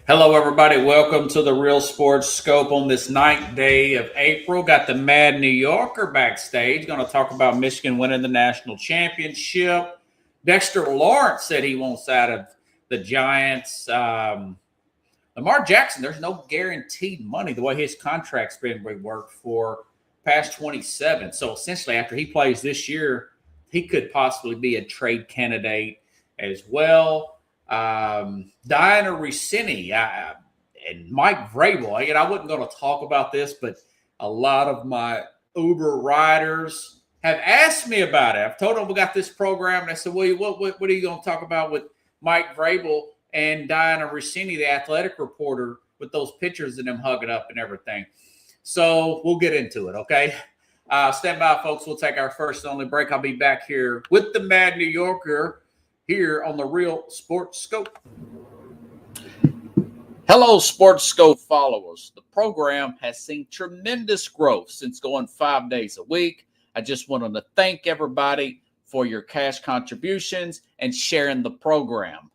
Hello, everybody. Welcome to the Real Sports Scope on this ninth day of April. Got the Mad New Yorker backstage. Going to talk about Michigan winning the national championship. Dexter Lawrence said he wants out of the Giants. Lamar Jackson, there's no guaranteed money the way his contract's been reworked for past 27. So essentially, after he plays this year, he could possibly be a trade candidate as well. Diana Rossini and Mike Vrabel. And I wasn't going to talk about this, but a lot of my Uber riders have asked me about it. I've told them we got this program, and I said, "Well, what are you going to talk about with Mike Vrabel and Diana Rossini, the athletic reporter, with those pictures of them hugging up and everything?" So we'll get into it, okay? Stand by, folks. We'll take our first and only break. I'll be back here with the Mad New Yorker here on the Real Sports Scope. Hello, Sports Scope followers. The program has seen tremendous growth since going 5 days a week. I just wanted to thank everybody for your cash contributions and sharing the program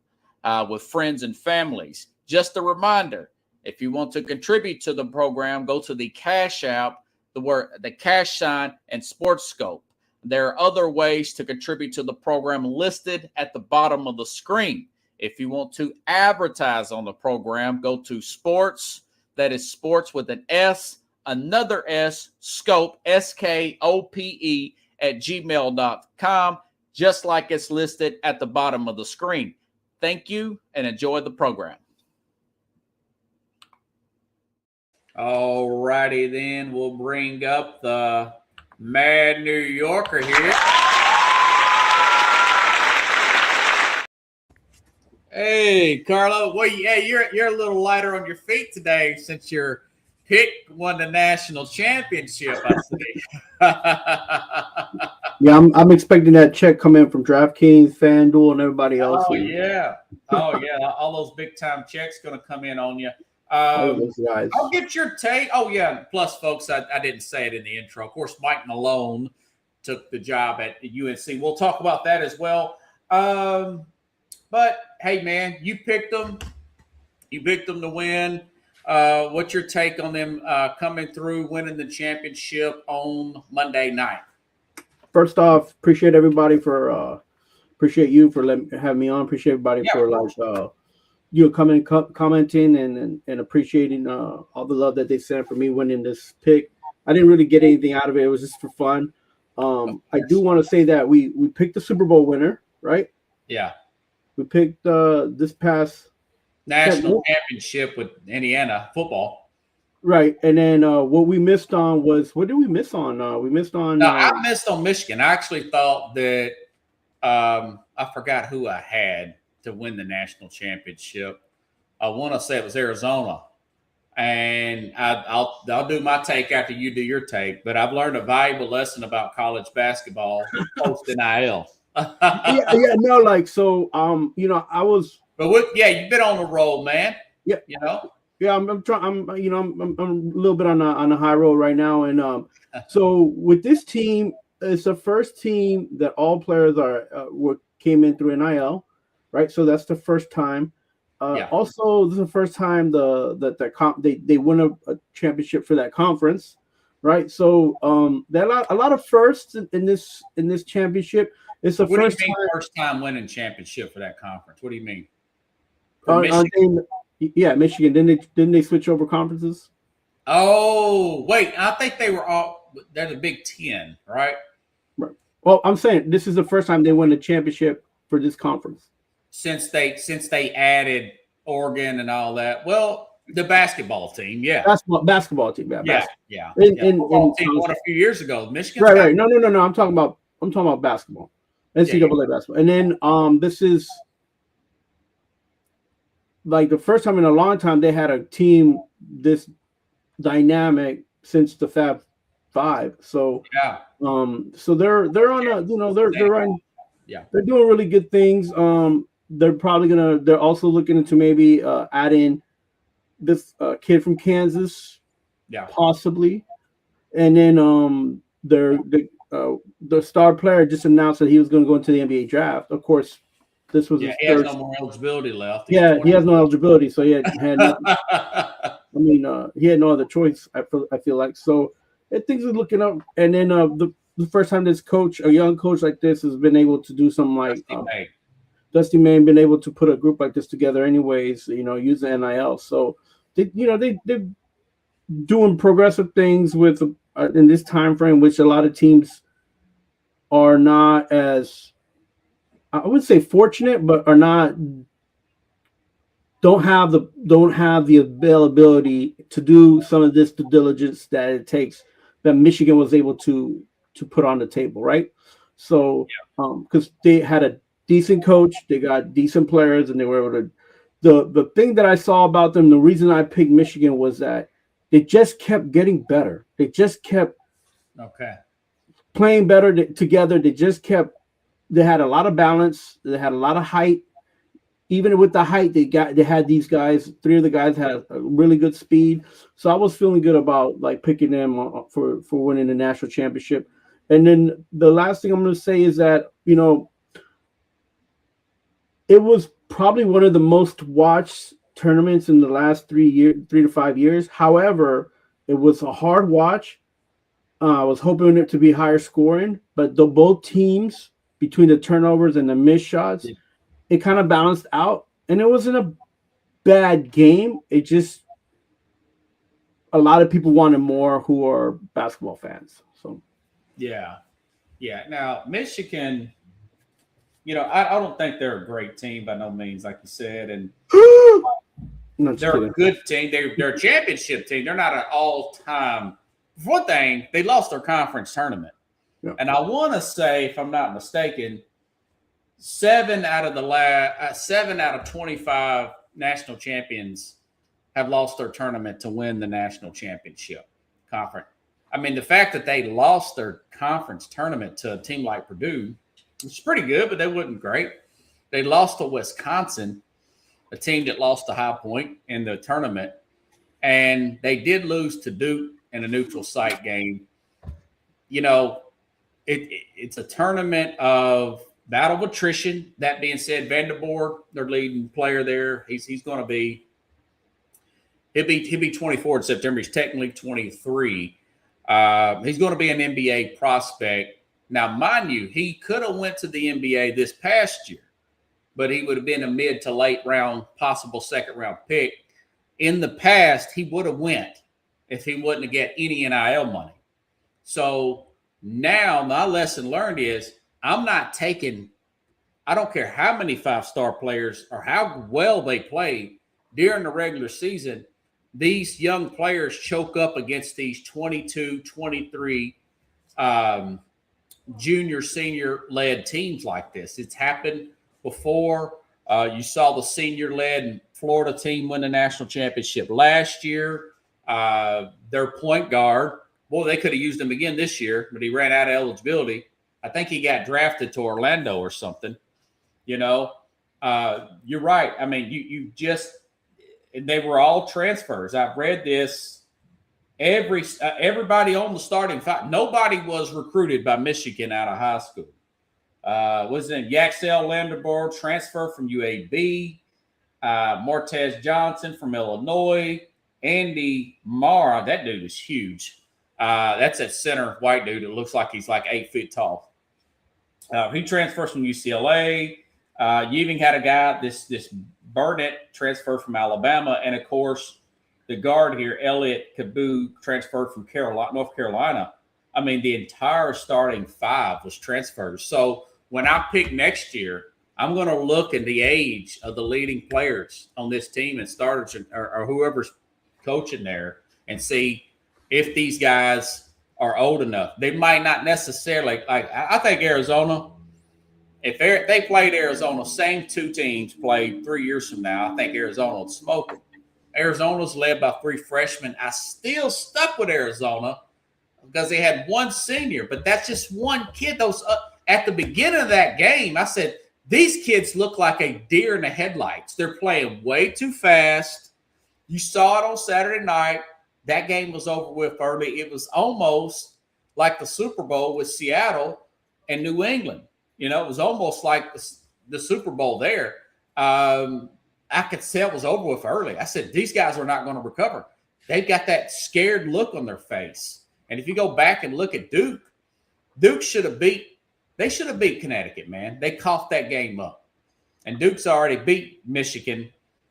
with friends and families. Just a reminder, if you want to contribute to the program, go to the Cash App, the cash sign, and Sports Scope. There are other ways to contribute to the program listed at the bottom of the screen. If you want to advertise on the program, go to sports, that is sports with an S, another S, scope, SKOPE, at gmail.com, just like it's listed at the bottom of the screen. Thank you and enjoy the program. All righty, then we'll bring up the Mad New Yorker here. Hey, Carlo. Well, yeah, you're a little lighter on your feet today since your pick won the national championship, I see. Yeah, I'm expecting that check come in from DraftKings, FanDuel, and everybody else. Oh yeah, all those big time checks going to come in on you. I'll get your take. Oh, yeah. Plus, folks, I didn't say it in the intro. Of course, Mike Malone took the job at UNC. We'll talk about that as well. But, hey, man, you picked them. You picked them to win. What's your take on them coming through, winning the championship on Monday night? First off, appreciate everybody appreciate you for having me on. Appreciate everybody for commenting and appreciating all the love that they sent for me winning this pick. I didn't really get anything out of it. It was just for fun. I do want to say that we picked the Super Bowl winner, right? Yeah. We picked this past national championship with Indiana football. Right. And then what we missed on was, what did we miss on? I missed on Michigan. I actually thought that I forgot who I had to win the national championship. I want to say it was Arizona, and I'll do my take after you do your take. But I've learned a valuable lesson about college basketball post NIL. I was. But you've been on the roll, man. Yeah, Yeah, I'm trying. I'm a little bit on the high road right now, and so with this team, it's the first team that all players came in through NIL. Right, so that's the first time. Also, this is the first time they win a championship for that conference, right? So there are a lot of firsts in this championship. It's the first time winning championship for that conference. What do you mean? Michigan. Didn't they switch over conferences? Oh wait, I think they're the Big Ten, right? Right. Well, I'm saying this is the first time they won a championship for this conference. Since they added Oregon and all that. Well, the basketball team, basketball team, yeah. Football team won a few years ago. Michigan, right. No. I'm talking about basketball, NCAA basketball, and then this is like the first time in a long time they had a team this dynamic since the Fab Five. So so they're on a they're on. Yeah, they're doing really good things. They're also looking into maybe add in this kid from Kansas, possibly, and then the star player just announced that he was going to go into the NBA draft. Of course, this was Yeah, his he has third. no more eligibility left. He's Yeah, he 20. has no eligibility, so he had no. I mean, he had no other choice. I feel like so. Things are looking up, and then the first time this coach, a young coach like this, has been able to do something like Dusty May been able to put a group like this together, anyways. Use the NIL. So they're doing progressive things with in this time frame, which a lot of teams are not as, I would say, fortunate, but are not, don't have the availability to do some of this due diligence that it takes, that Michigan was able to put on the table, right? So because they had a decent coach, they got decent players, and they were able to. The thing that I saw about them, the reason I picked Michigan was that they just kept getting better. They just kept playing better together. They had a lot of balance. They had a lot of height. Even with the height, they had these guys. Three of the guys had a really good speed. So I was feeling good about like picking them for winning the national championship. And then the last thing I'm going to say is that, it was probably one of the most watched tournaments in the last 3 to 5 years. However, it was a hard watch. I was hoping it to be higher scoring, but both teams, between the turnovers and the missed shots, it kind of balanced out. And it wasn't a bad game. It just, a lot of people wanted more who are basketball fans. So yeah. Now Michigan, I don't think they're a great team by no means, like you said, and they're a good team. They're a championship team. They're not an all-time. For one thing, they lost their conference tournament, and I want to say, if I'm not mistaken, 7 out of 25 national champions have lost their tournament to win the national championship conference. I mean, the fact that they lost their conference tournament to a team like Purdue, which is pretty good, but they wasn't great. They lost to Wisconsin, a team that lost to High Point in the tournament, and they did lose to Duke in a neutral site game. It's a tournament of battle of attrition. That being said, Vanderborg, their leading player there, he's going to be he'll be 24 in September. He's technically 23. He's going to be an NBA prospect. Now, mind you, he could have went to the NBA this past year, but he would have been a mid to late round, possible second round pick. In the past, he would have went if he wouldn't have get any NIL money. So now my lesson learned is I'm not taking, I don't care how many 5-star players or how well they play during the regular season, these young players choke up against these 22, 23 junior, senior-led teams like this. It's happened before. You saw the senior-led Florida team win the national championship last year. Their point guard, boy, they could have used him again this year, but he ran out of eligibility. I think he got drafted to Orlando or something. You're right. I mean, they were all transfers. I've read this. Everybody on the starting five, nobody was recruited by Michigan out of high school. What's his name? Yaxel Vanderborg, transfer from UAB. Martez Johnson from Illinois. Andy Mara, that dude is huge. That's that center white dude. It looks like he's like 8 feet tall. He transfers from UCLA. You even had a guy, this Burnett, transfer from Alabama, and of course the guard here, Elliot Cabu, transferred from North Carolina. I mean, the entire starting five was transfers. So when I pick next year, I'm going to look at the age of the leading players on this team and starters or whoever's coaching there and see if these guys are old enough. They might not necessarily, like I think Arizona, if they played Arizona, same two teams played 3 years from now, I think Arizona would smoke them. Arizona's led by 3 freshmen. I still stuck with Arizona because they had one senior, but that's just one kid. Those at the beginning of that game, I said, these kids look like a deer in the headlights. They're playing way too fast. You saw it on Saturday night. That game was over with early. It was almost like the Super Bowl with Seattle and New England. It was almost like the Super Bowl there, I could say it was over with early. I said, these guys are not going to recover. They've got that scared look on their face. And if you go back and look at Duke, Duke should have beat Connecticut, man. They coughed that game up. And Duke's already beat Michigan.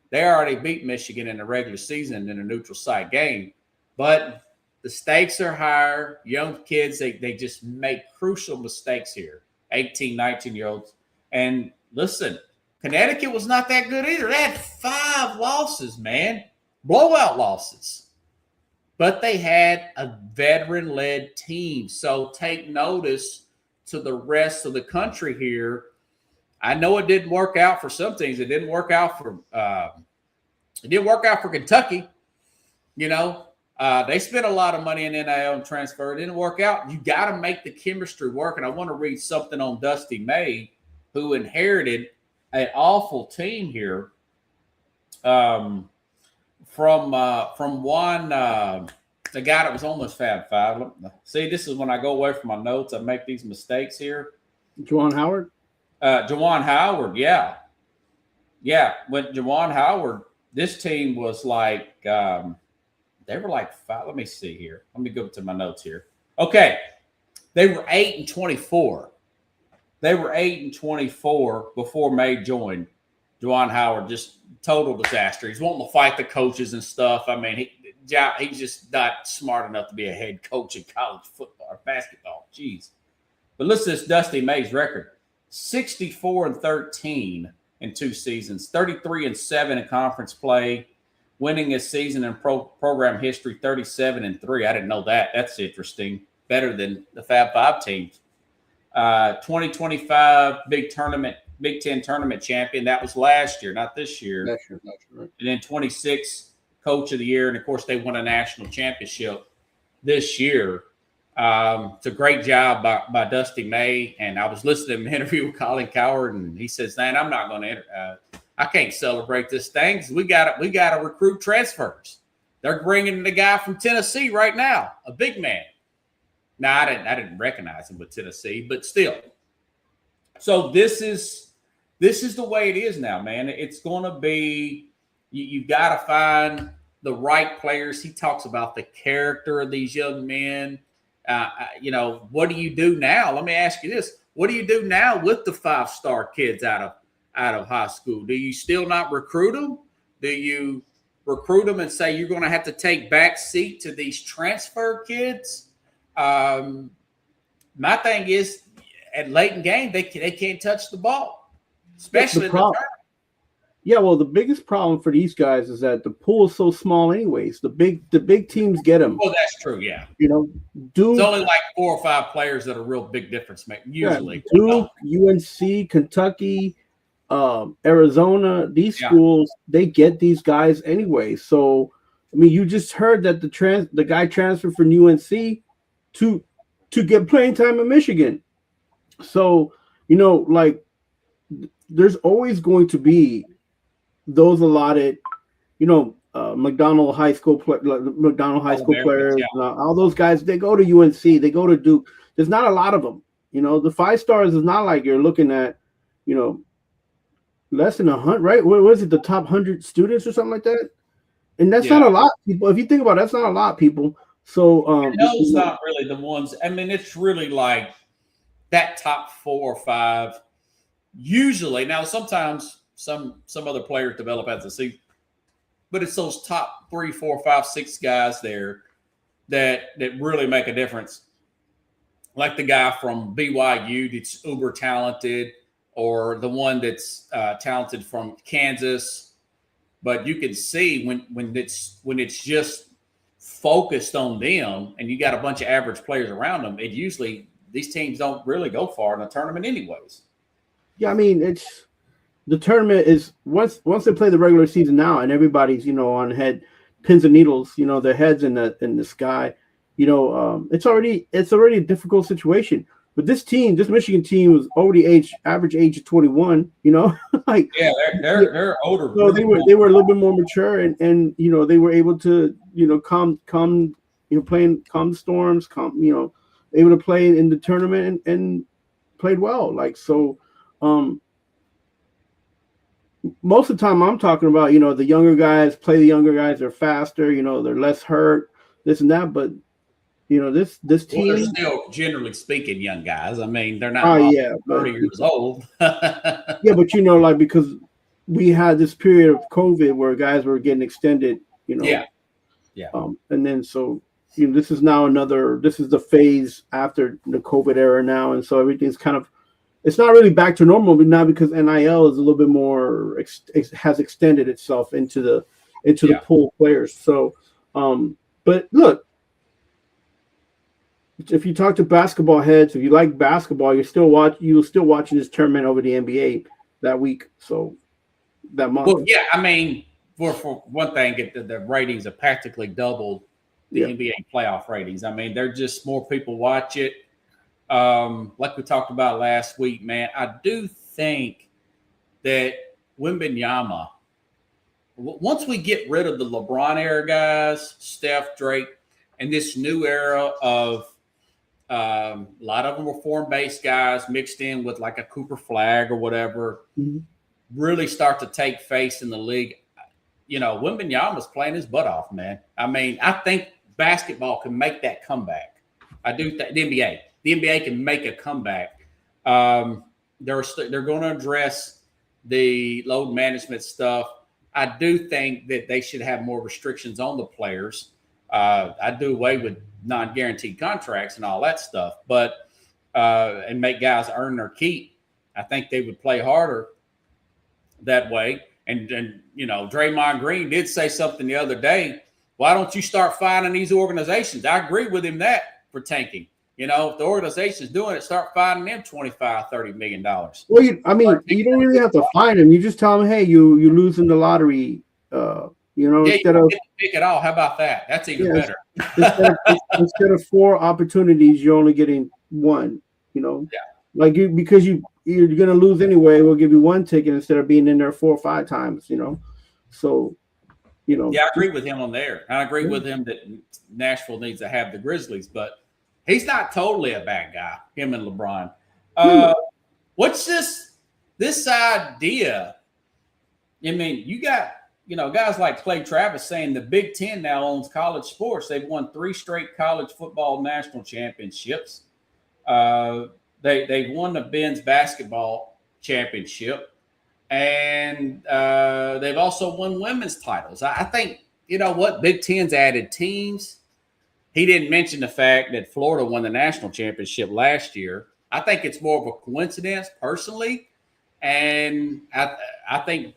They already beat Michigan in the regular season in a neutral site game. But the stakes are higher. Young kids, they just make crucial mistakes here, 18, 19-year-olds. And listen, Connecticut was not that good either. They had 5 losses, man, blowout losses. But they had a veteran-led team. So take notice to the rest of the country here. I know it didn't work out for some teams. It didn't work out for Kentucky. You know, they spent a lot of money in NIL and transfer. It didn't work out. You got to make the chemistry work. And I want to read something on Dusty May, who inherited an awful team here from one the guy that was on this Fab Five. See, this is when I go away from my notes. I make these mistakes here. Juwan Howard? Juwan Howard, yeah. Yeah, when Juwan Howard, this team was like, they were like 5. Let me see here. Let me go to my notes here. Okay. They were 8-24. They were 8-24 before May joined. Juwan Howard, just total disaster. He's wanting to fight the coaches and stuff. I mean, he's just not smart enough to be a head coach in college football or basketball. Jeez. But listen to this Dusty May's record. 64-13 in 2 seasons, 33-7 in conference play, winning his season in program history, 37-3. I didn't know that. That's interesting. Better than the Fab Five teams. 2025 Big Ten tournament champion. That was last year, not this year. Last year, right. And then 26 coach of the year. And of course, they won a national championship this year. It's a great job by Dusty May. And I was listening to an interview with Colin Cowherd, and he says, "Man, I'm not going to I can't celebrate this thing because we got to recruit transfers. They're bringing the guy from Tennessee right now, a big man." Now, I didn't recognize him with Tennessee, but still. So this is the way it is now, man. It's going to be you've got to find the right players. He talks about the character of these young men. What do you do now? Let me ask you this: what do you do now with the 5-star kids out of high school? Do you still not recruit them? Do you recruit them and say you're going to have to take back seat to these transfer kids? My thing is, at late in game, they can't touch the ball, especially in the tournament. Yeah, well, the biggest problem for these guys is that the pool is so small, anyways. The big teams get them. Well, that's true. Yeah, Duke. It's only like 4 or 5 players that are real big difference makers. Usually, Duke, UNC, Kentucky, Arizona. These schools, they get these guys anyway. So, I mean, you just heard that the guy transferred from UNC to get playing time in Michigan. So, there's always going to be those allotted, McDonald High School players, all those guys, they go to UNC, they go to Duke. There's not a lot of them. The 5-stars is not like you're looking at, less than 100, right? What was it, the top 100 students or something like that? And that's not a lot, people. If you think about it, that's not a lot, people. So it's not really the ones. I mean, it's really like that top 4 or 5. Usually, now sometimes some other players develop as a season, but it's those top 3, 4, 5, 6 guys there that really make a difference. Like the guy from BYU that's uber talented, or the one that's talented from Kansas. But you can see when it's just focused on them, and you got a bunch of average players around them, it usually these teams don't really go far in the tournament, anyways. Yeah, I mean, it's the tournament is once they play the regular season now, and everybody's on head pins and needles, their heads in the sky. It's already a difficult situation. But this Michigan team was already average age of 21. Like they're older. So they were a little bit more mature, and they were able to calm the storms, able to play in the tournament and played well. Like so. most of the time I'm talking about, the younger guys play the younger guys. They're faster, they're less hurt, this and that. But this Well, they're team, still, generally speaking, young guys. I mean, they're not oh all yeah, but 30 years old. yeah, but like because we had this period of COVID where guys were getting extended, Yeah. Yeah. And then so this is the phase after the COVID era now, and so everything's kind of, it's not really back to normal, but now because NIL is a little bit more has extended itself into the pool of players. So, but look, if you talk to basketball heads, if you like basketball, you'll still watching this tournament over the NBA that week. So that month. Well, yeah, I mean, for one thing, the ratings have practically doubled the NBA playoff ratings. I mean, they're just more people watch it. Like we talked about last week, man, I do think that Wembanyama, once we get rid of the LeBron era guys, Steph, Drake, and this new era of a lot of them were form-based guys mixed in with like a Cooper Flag or whatever, really start to take face in the league. Wembanyama's playing his butt off, man. I mean, I think basketball can make that comeback. I do think the NBA can make a comeback. They're going to address the load management stuff. I do think that they should have more restrictions on the players. I do away with non-guaranteed contracts and all that stuff, but and make guys earn their keep. I think they would play harder that way. And Draymond Green did say something the other day. Why don't you start fining these organizations? I agree with him that for tanking. If the organization's doing it, start fining them $25, $30 million. Well, you don't really have to fine them. You just tell them, hey, you lose in the lottery. Instead of pick it all. How about that? That's even better. instead of 4 opportunities, you're only getting 1. Like because you're gonna lose anyway. We'll give you 1 ticket instead of being in there 4 or 5 times. So. Yeah, I agree with him on there. I agree with him that Nashville needs to have the Grizzlies, but he's not totally a bad guy, him and LeBron. What's this idea? I mean, you got, guys like Clay Travis saying the Big Ten now owns college sports. They've won 3 straight college football national championships. They've won the men's basketball championship. And they've also won women's titles. I think, Big Ten's added teams. He didn't mention the fact that Florida won the national championship last year. I think it's more of a coincidence personally. And I think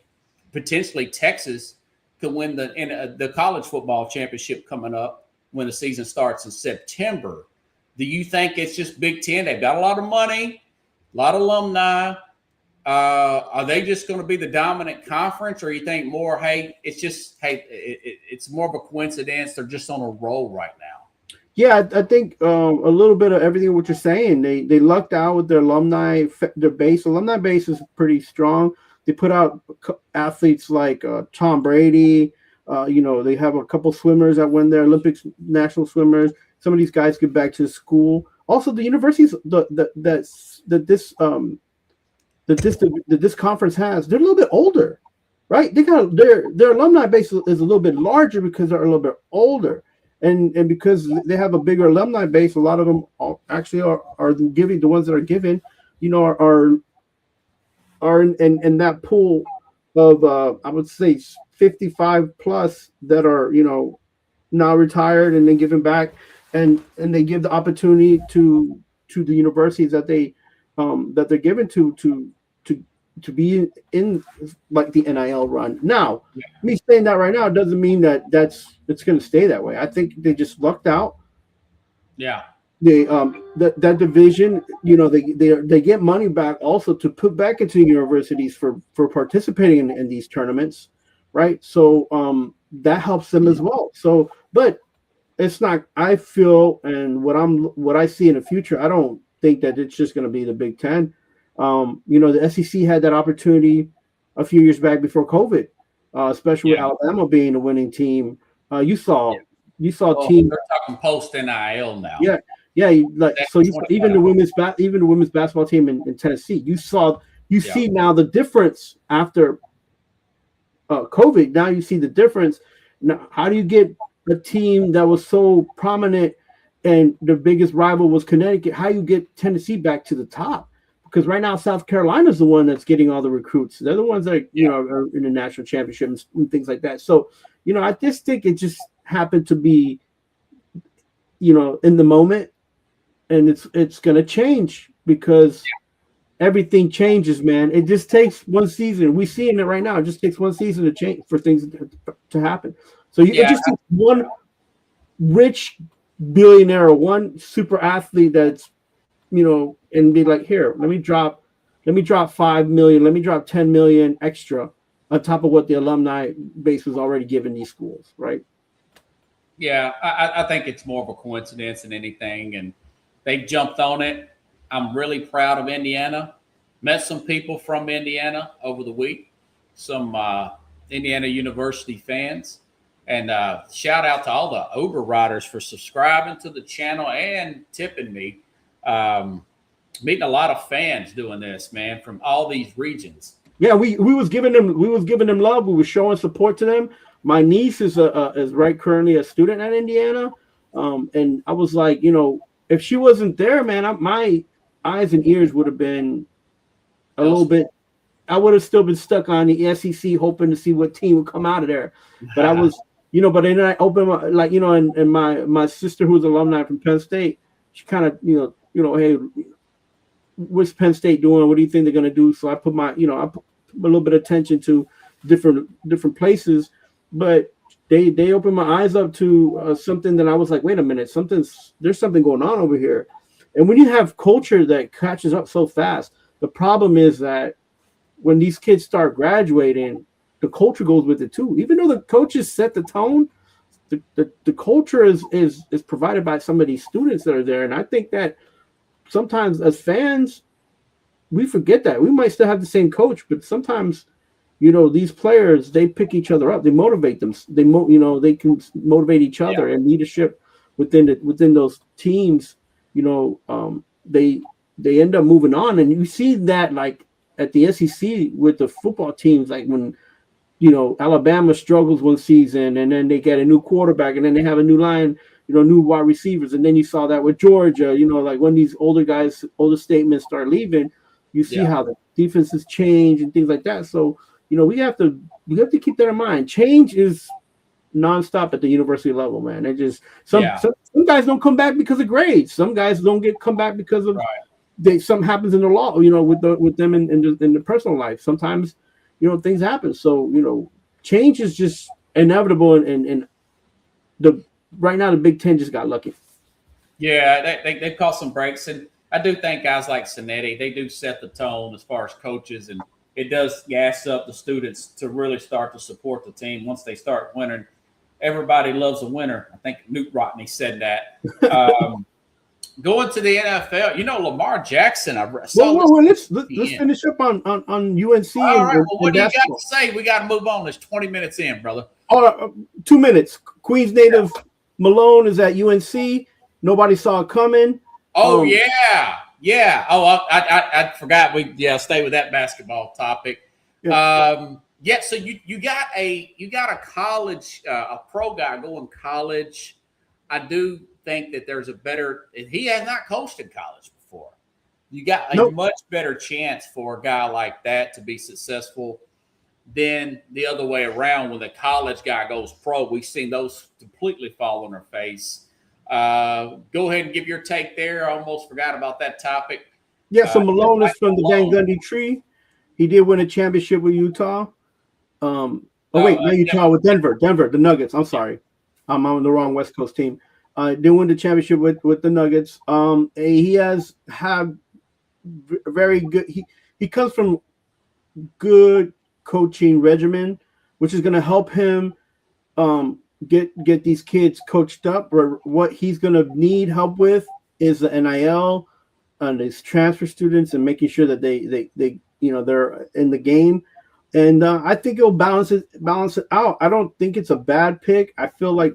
potentially Texas could win the college football championship coming up when the season starts in September. Do you think it's just Big Ten? They've got a lot of money, a lot of alumni. Are they just going to be the dominant conference, or you think more, it's more of a coincidence? They're just on a roll right now. Yeah, I think a little bit of everything what you're saying. They lucked out with their alumni, their base. Alumni base is pretty strong. They put out athletes like Tom Brady. They have a couple swimmers that win their Olympics, national swimmers. Some of these guys get back to school. Also, the universities that this conference has, they're a little bit older, right? They got their alumni base is a little bit larger because they're a little bit older, and because they have a bigger alumni base. A lot of them are giving, the ones that are given, are in that pool of I would say 55 plus that are now retired and then given back, and they give the opportunity to the universities that they're given to be in like the NIL run. Now, me saying that right now doesn't mean that it's going to stay that way. I think they just lucked out. Yeah. They that division, they get money back also to put back into universities for participating in these tournaments, right? So that helps them as well. So, but it's not. I feel, and what I see in the future, I don't think that it's just going to be the Big Ten. The SEC had that opportunity a few years back before COVID, especially with Alabama being a winning team. You saw teams. They're talking post NIL now. Yeah. Even the women's basketball team in Tennessee, you see now the difference after COVID. Now you see the difference. Now, how do you get a team that was so prominent and the biggest rival was Connecticut? How you get Tennessee back to the top? Because right now South Carolina's the one that's getting all the recruits. They're the ones that are in the national championships and things like that. So I just think it just happened to be in the moment, and it's gonna change because everything changes, man. It just takes one season. We're seeing it right now. It just takes one season to change for things to happen. So it just takes one rich billionaire or one super athlete that's and be like, here, let me drop 5 million, let me drop 10 million extra on top of what the alumni base was already giving these schools, right? Yeah, I think it's more of a coincidence than anything, and they jumped on it. I'm really proud of Indiana. Met some people from Indiana over the week, some Indiana University fans, and shout out to all the Uber riders for subscribing to the channel and tipping me. Meeting a lot of fans doing this, man, from all these regions. Yeah, we was giving them love. We were showing support to them. My niece is currently a student at Indiana, and I was like, if she wasn't there, man, my eyes and ears would have been a little bit. I would have still been stuck on the SEC, hoping to see what team would come out of there. But I was, but then I opened my, and my sister, who's an alumni from Penn State, she kind of, hey, what's Penn State doing? What do you think they're going to do? So I put I put a little bit of attention to different places, but they opened my eyes up to something that I was like, wait a minute, there's something going on over here. And when you have culture that catches up so fast, the problem is that when these kids start graduating, the culture goes with it too. Even though the coaches set the tone, the culture is provided by some of these students that are there. And I think that sometimes as fans, we forget that. We might still have the same coach, but sometimes, these players, they pick each other up. They motivate them. They can motivate each other, and leadership within those teams, they end up moving on. And you see that like at the SEC with the football teams, like when Alabama struggles one season and then they get a new quarterback and then they have a new line, new wide receivers. And then you saw that with Georgia, like when these older statements start leaving, you see how the defenses change and things like that. So, we have to keep that in mind. Change is nonstop at the university level, man. It just some guys don't come back because of grades. Some guys don't come back because of something happens in the law, with them in the personal life. Sometimes, things happen. So, change is just inevitable, and right now the Big Ten just got lucky. Yeah, they caught some breaks, and I do think guys like Cinetti, they do set the tone as far as coaches, and it does gas up the students to really start to support the team once they start winning. Everybody loves a winner. I think Newt Rodney said that. Going to the NFL, Lamar Jackson. Let's finish up on UNC. All right. Well, what do you got to say? We got to move on. It's 20 minutes in, brother. 2 minutes. Queens native Malone is at UNC. Nobody saw it coming. Oh yeah. Oh, I forgot. Stay with that basketball topic. Yeah. So you got a college, a pro guy going college. I do think that there's he has not coached in college before. You got a much better chance for a guy like that to be successful than the other way around. When the college guy goes pro, we've seen those completely fall on their face. Go ahead and give your take there. I almost forgot about that topic. Yeah, so Malone is from the Van Gundy tree. He did win a championship with Utah. Not Utah, with Denver, the Nuggets. I'm sorry. I'm on the wrong West Coast team. They won the championship with the Nuggets. He has had very good. He comes from good coaching regimen, which is going to help him get these kids coached up. Or what he's going to need help with is the NIL and his transfer students and making sure that they they're in the game. And I think it'll balance it out. I don't think it's a bad pick. I feel like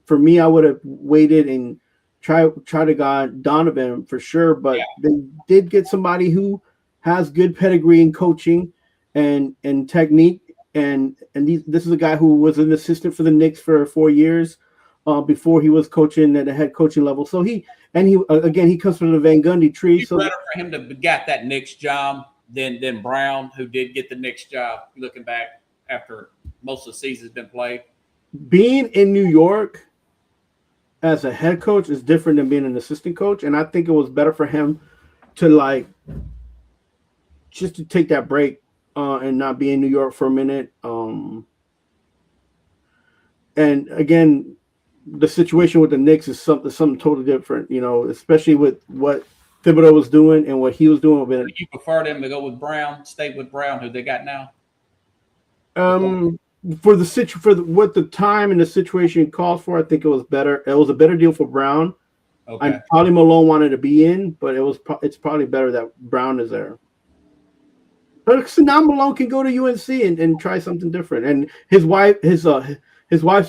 for me, I would have waited and try to get Donovan for sure. But they did get somebody who has good pedigree in coaching and technique. This is a guy who was an assistant for the Knicks for 4 years before he was coaching at the head coaching level. So he comes from the Van Gundy tree. It's so better for him to got that Knicks job than Brown, who did get the Knicks job. Looking back after most of the season's been played, being in New York as a head coach is different than being an assistant coach, and I think it was better for him to just to take that break and not be in New York for a minute. And again, the situation with the Knicks is something totally different, especially with what Thibodeau was doing and what he was doing with it. You prefer them to go with Brown, stay with Brown, who they got now? For what the time and the situation calls for, I think it was better. It was a better deal for Brown. Okay. And probably Malone wanted to be in, but it's probably better that Brown is there. So now Malone can go to UNC and try something different. And his wife's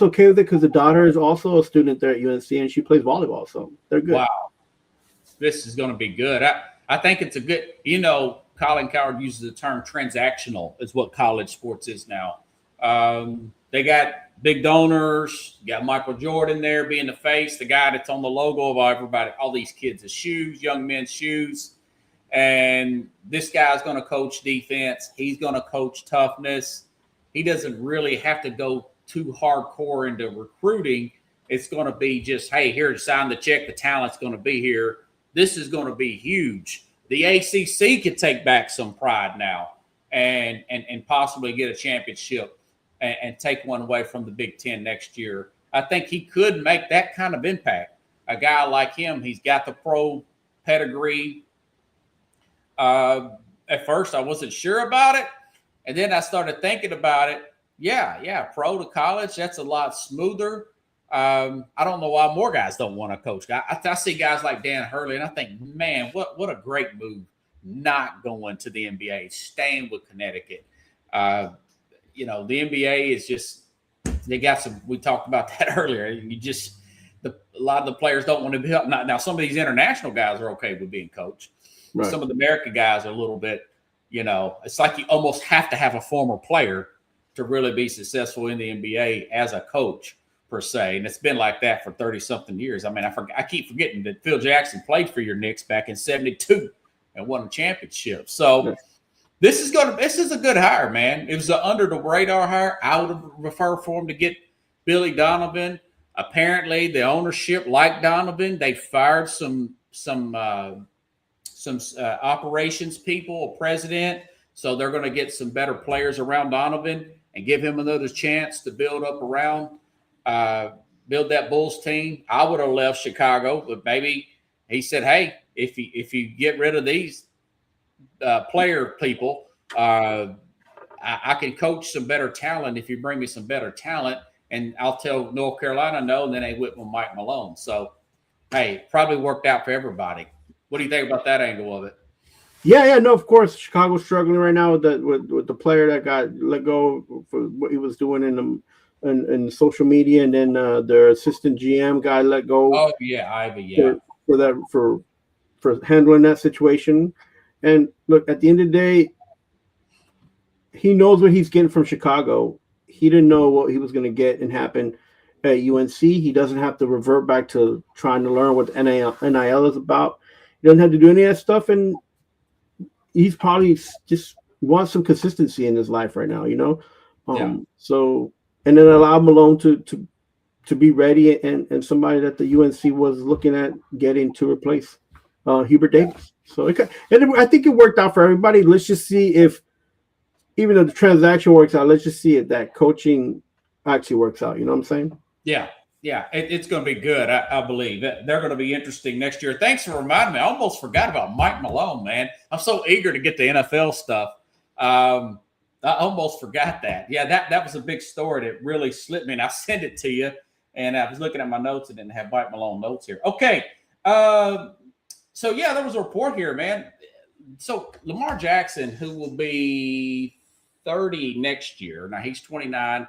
okay with it because the daughter is also a student there at UNC and she plays volleyball, so they're good. Wow, this is going to be good. I think it's a good. Colin Cowherd uses the term transactional. Is what college sports is now. They got big donors. You got Michael Jordan there being the face, the guy that's on the logo of everybody, all these kids' shoes, young men's shoes. And this guy's going to coach defense. He's going to coach toughness. He doesn't really have to go too hardcore into recruiting. It's going to be just, hey, here, sign the check. The talent's going to be here. This is going to be huge. The ACC could take back some pride now and possibly get a championship and take one away from the Big Ten next year. I think he could make that kind of impact. A guy like him, he's got the pro pedigree. At first, I wasn't sure about it. And then I started thinking about it. Yeah, pro to college, that's a lot smoother. I don't know why more guys don't want to coach. I see guys like Dan Hurley, and I think, man, what a great move not going to the NBA, staying with Connecticut. The NBA is just – they got some – we talked about that earlier. A lot of the players don't want to be – now, some of these international guys are okay with being coached. Right. Some of the American guys are a little bit, it's like you almost have to have a former player to really be successful in the NBA as a coach, per se. And it's been like that for 30-something years. I mean, I keep forgetting that Phil Jackson played for your Knicks back in 1972 and won a championship. So this is a good hire, man. It was an under-the-radar hire. I would refer for him to get Billy Donovan. Apparently, the ownership liked Donovan. They fired some operations people, a president. So they're going to get some better players around Donovan and give him another chance to build up around, build that Bulls team. I would have left Chicago, but maybe he said, hey, if you get rid of these player people, I can coach some better talent if you bring me some better talent. And I'll tell North Carolina no, and then they went with Mike Malone. So, hey, probably worked out for everybody. What do you think about that angle of it? Yeah, no, of course. Chicago's struggling right now with the player that got let go for what he was doing in social media, and then their assistant GM guy let go. Oh yeah, Ivy, yeah. For handling that situation. And look, at the end of the day, he knows what he's getting from Chicago. He didn't know what he was going to get and happen at UNC. He doesn't have to revert back to trying to learn what NIL is about. He doesn't have to do any of that stuff, and he's probably just wants some consistency in his life right now, So, and then allow Malone to be ready and somebody that the UNC was looking at getting to replace Hubert Davis. So, I think it worked out for everybody. Let's just see if, even though the transaction works out, let's just see if that coaching actually works out. You know what I'm saying? Yeah, it's going to be good. I believe that they're going to be interesting next year. Thanks for reminding me. I almost forgot about Mike Malone, man. I'm so eager to get the NFL stuff. I almost forgot that. Yeah, that was a big story that really slipped me, and I sent it to you. And I was looking at my notes and didn't have Mike Malone notes here. Okay, so yeah, there was a report here, man. So Lamar Jackson, who will be 30 next year. Now he's 29.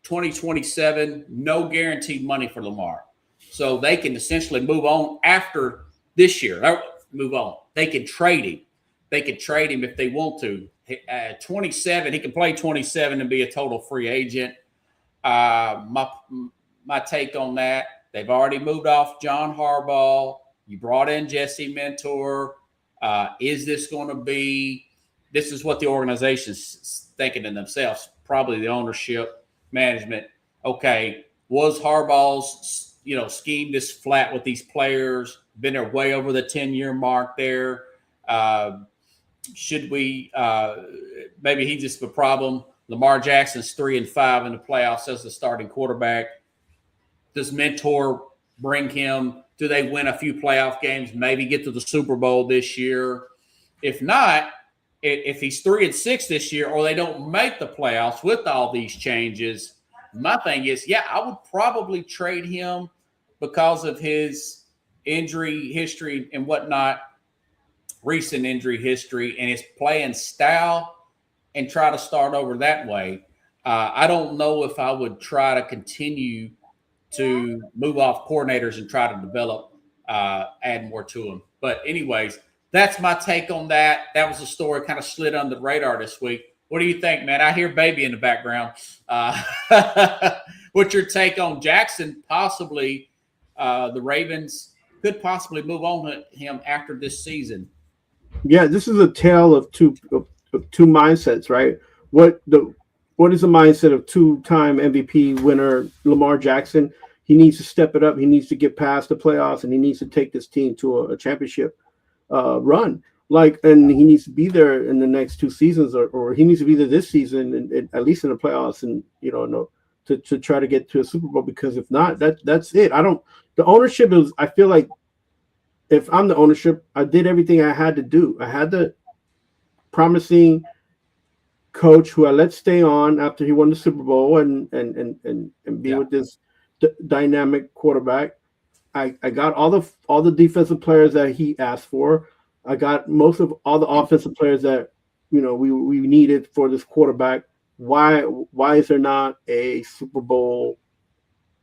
2027, no guaranteed money for Lamar. So they can essentially move on after this year. Move on. They can trade him. They can trade him if they want to. 27. He can play 27 and be a total free agent. My take on that, they've already moved off John Harbaugh. You brought in Jesse Mentor. Is this going to be – this is what the organization's thinking in themselves, probably the ownership, management. Okay, was Harbaugh's, scheme this flat with these players? Been there way over the 10-year mark there. Should we maybe he's just a problem. Lamar Jackson's 3-5 in the playoffs as the starting quarterback. Does Mentor bring him? Do they win a few playoff games, maybe get to the Super Bowl this year? If not, if he's 3-6 this year or they don't make the playoffs with all these changes, my thing is, I would probably trade him because of his injury history and whatnot, recent injury history, and his playing style, and try to start over that way. I don't know if I would try to continue to move off coordinators and try to develop, add more to them. But anyways, that's my take on that. That was a story kind of slid under the radar this week. What do you think, man? I hear baby in the background. What's your take on Jackson? Possibly the Ravens could possibly move on to him after this season. Yeah, this is a tale of two mindsets, right? What is the mindset of two-time MVP winner Lamar Jackson? He needs to step it up. He needs to get past the playoffs, and he needs to take this team to a championship run. And he needs to be there in the next 2 seasons, or he needs to be there this season, and at least in the playoffs, and to try to get to a Super Bowl. Because if not, that's it. The ownership is. I feel like if I'm the ownership, I did everything I had to do. I had the promising coach who I let stay on after he won the Super Bowl and be with this dynamic quarterback. I got all the defensive players that he asked for. I got most of all the offensive players that we needed for this quarterback. Why is there not a Super Bowl?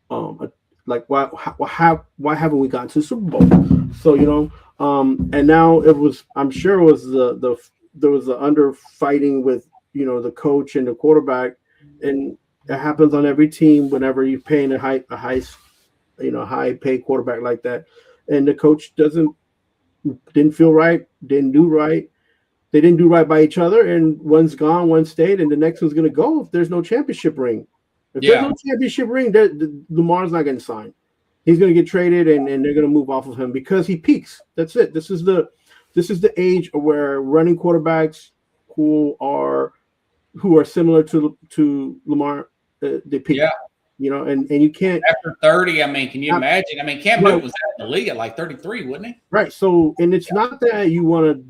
Why haven't we gotten to the Super Bowl? So and now I'm sure it was there was the underfighting with the coach and the quarterback, and it happens on every team whenever you're paying a high paid quarterback like that, and the coach didn't feel right, didn't do right. They didn't do right by each other, and one's gone, one stayed, and the next one's going to go if there's no championship ring. If there's no championship ring, Lamar's not getting signed. He's going to get traded, and they're going to move off of him because he peaks. That's it. This is the age where running quarterbacks who are similar to Lamar, they peak. Yeah. And you can't after 30. I mean, can you imagine? I mean, Cam Newton was out in the league at like 33, wasn't he? Right. So, and it's not that you want to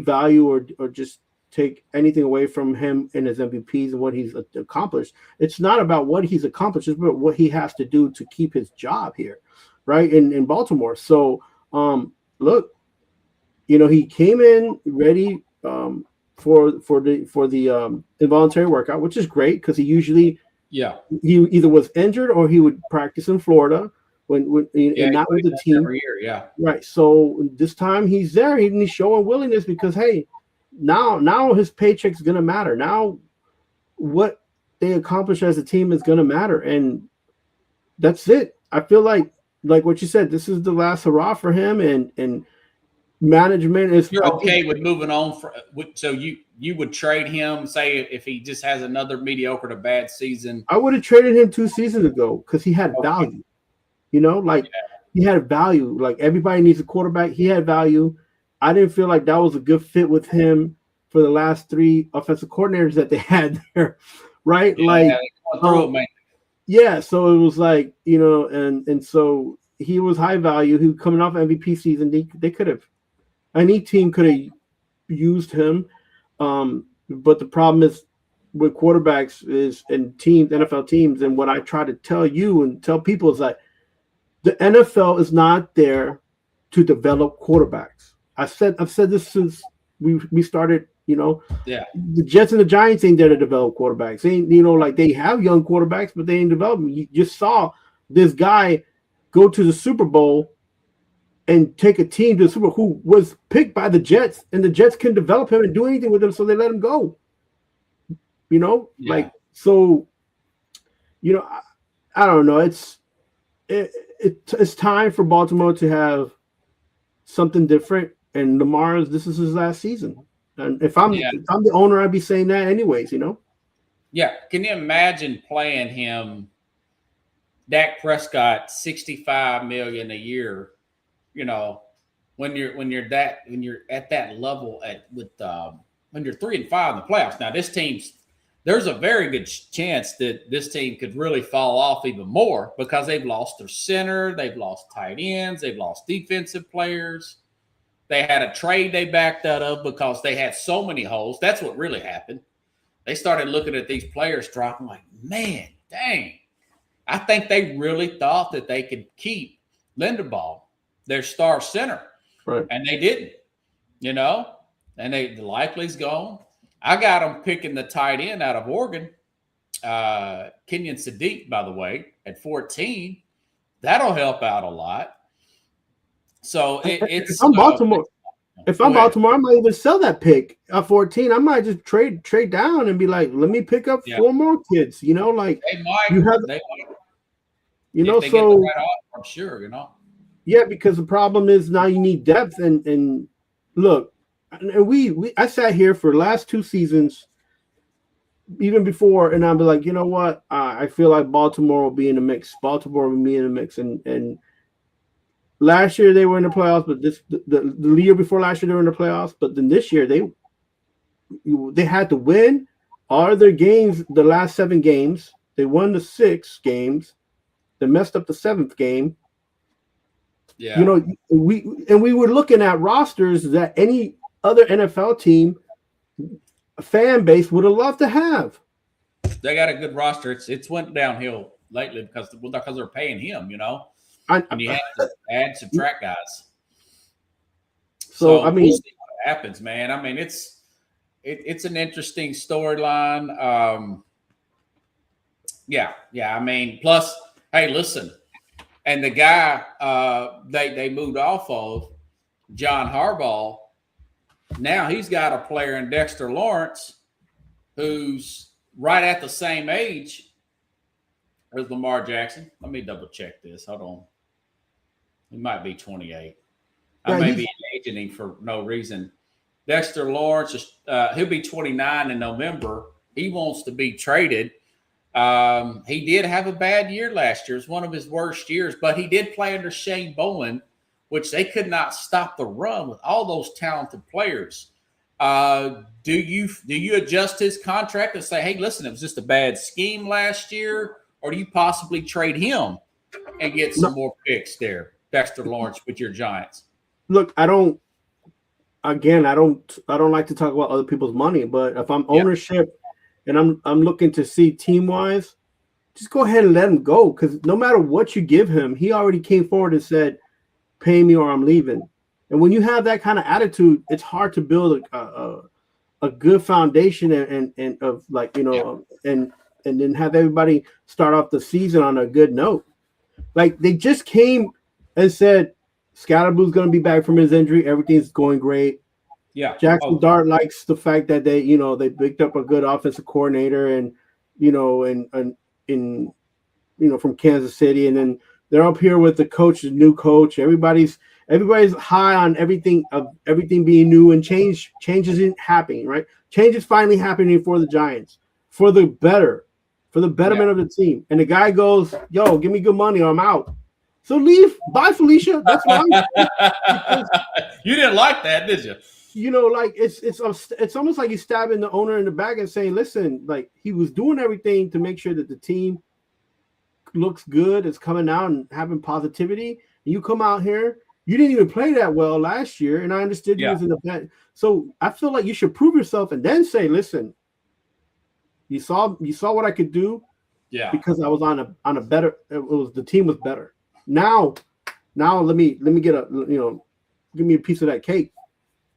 devalue or just take anything away from him and his MVPs and what he's accomplished. It's not about what he's accomplished, it's about what he has to do to keep his job here, right, in Baltimore. So, look, he came in ready for the involuntary workout, which is great because he usually he either was injured or he would practice in Florida and not with the team every year. Right. So this time he's there and he's showing willingness because hey, now his paycheck's gonna matter. Now what they accomplish as a team is gonna matter, and that's it. I feel like what you said, this is the last hurrah for him, and management is. You're okay with moving on so you would trade him, say if he just has another mediocre to bad season. I would have traded him 2 seasons ago because he had value. He had value. Like everybody needs a quarterback. He had value. I didn't feel like that was a good fit with him for the last 3 offensive coordinators that they had there, right? So it was like, and so he was high value. He was coming off MVP season. They could have, any team could have used him. But the problem is with quarterbacks and teams, NFL teams, and what I try to tell you and tell people is that the NFL is not there to develop quarterbacks. I've said this since we started. The Jets and the Giants ain't there to develop quarterbacks. They have young quarterbacks, but they ain't developing. You just saw this guy go to the Super Bowl and take a team to the Super Bowl who was picked by the Jets, and the Jets can develop him and do anything with him, so they let him go. Yeah. So, I don't know. It's time for Baltimore to have something different, and this is his last season. And if I'm the owner, I'd be saying that anyways. Yeah. Can you imagine playing him, Dak Prescott, $65 million a year? When you're at that level when you're 3-5 in the playoffs. Now there's a very good chance that this team could really fall off even more because they've lost their center, they've lost tight ends, they've lost defensive players. They had a trade they backed out of because they had so many holes. That's what really happened. They started looking at these players dropping like, man, dang. I think they really thought that they could keep Linderbaum, their star center. Right. And they didn't, and the likely's gone. I got them picking the tight end out of Oregon, Kenyon Sadiq, by the way, at 14. That'll help out a lot. So it's. If I'm Baltimore, I might even sell that pick at 14. I might just trade down and be like, let me pick up 4 more kids. They might. You have, they might. Get the right offer, I'm sure. Yeah, because the problem is now you need depth and look. And I sat here for the last 2 seasons, even before, and I'll be like, you know what? I feel like Baltimore will be in the mix. And last year they were in the playoffs, but the year before last year they were in the playoffs. But then this year they had to win all their games. The last 7 games, they won the 6 games. They messed up the 7th game. Yeah, we were looking at rosters that any other NFL team fan base would have loved to have. They got a good roster. It's went downhill lately because they're paying him. And you have to add, subtract guys. So I mean, we'll see what happens, man. I mean, it's an interesting storyline. Yeah. I mean, plus, hey, listen, and the guy they moved off of, John Harbaugh. Now he's got a player in Dexter Lawrence who's right at the same age as Lamar Jackson. Let me double check this. Hold on. He might be 28. I may be aging him for no reason. Dexter Lawrence, he'll be 29 in November. He wants to be traded. He did have a bad year last year. It was one of his worst years, but he did play under Shane Bowen, which they could not stop the run with all those talented players. Do you adjust his contract and say, hey, listen, it was just a bad scheme last year, or do you possibly trade him and get some more picks there, Dexter Lawrence, with your Giants? Look, I don't like to talk about other people's money, but if I'm ownership and I'm looking to see team wise, just go ahead and let him go, because no matter what you give him, he already came forward and said, pay me or I'm leaving. And when you have that kind of attitude, it's hard to build a good foundation and of like, and then have everybody start off the season on a good note. Like they just came and said Scatterboo's going to be back from his injury. Everything's going great. Yeah. Jackson Dart likes the fact that they picked up a good offensive coordinator and from Kansas City, and then they're up here with the new coach. Everybody's high on everything being new, and change isn't happening, right? Change is finally happening for the Giants, for the betterment of the team. And the guy goes, yo, give me good money or I'm out. So leave. Bye, Felicia. That's why. You didn't like that, did you? It's almost like he's stabbing the owner in the back and saying, listen, like he was doing everything to make sure that the team looks good, it's coming out and having positivity. And you come out here, you didn't even play that well last year, and I understood you was in the bad. So I feel like you should prove yourself and then say, listen, you saw what I could do, because I was on a better. The team was better. Now let me get give me a piece of that cake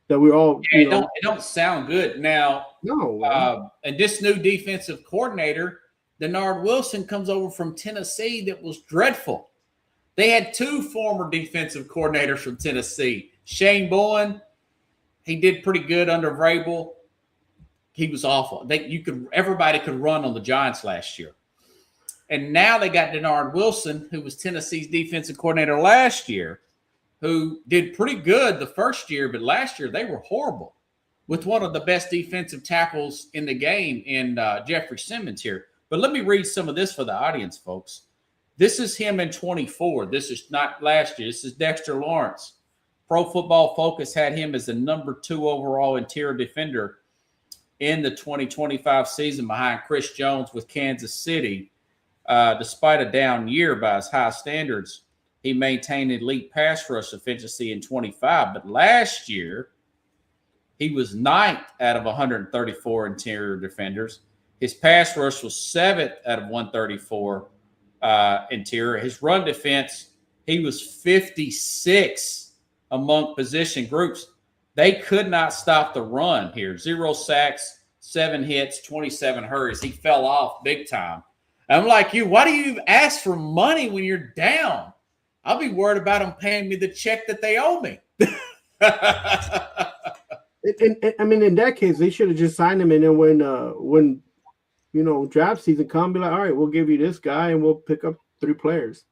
that we're all. It don't sound good now. No, and this new defensive coordinator, Denard Wilson, comes over from Tennessee. That was dreadful. They had two former defensive coordinators from Tennessee. Shane Bowen, he did pretty good under Vrabel. He was awful. Everybody could run on the Giants last year. And now they got Denard Wilson, who was Tennessee's defensive coordinator last year, who did pretty good the first year, but last year they were horrible with one of the best defensive tackles in the game in Jeffrey Simmons here. But let me read some of this for the audience, folks. This is him in 24. This is not last year. This is Dexter Lawrence. Pro Football Focus had him as the number 2 overall interior defender in the 2025 season behind Chris Jones with Kansas City. Despite a down year by his high standards, he maintained elite pass rush efficiency in 25. But last year, he was 9th out of 134 interior defenders. His pass rush was 7th out of 134 interior. His run defense, he was 56 among position groups. They could not stop the run here. 0 sacks, 7 hits, 27 hurries. He fell off big time. I'm like you, why do you ask for money when you're down? I'll be worried about them paying me the check that they owe me. I mean, in that case, they should have just signed him, and then when draft season come, be like, all right, we'll give you this guy, and we'll pick up 3 players.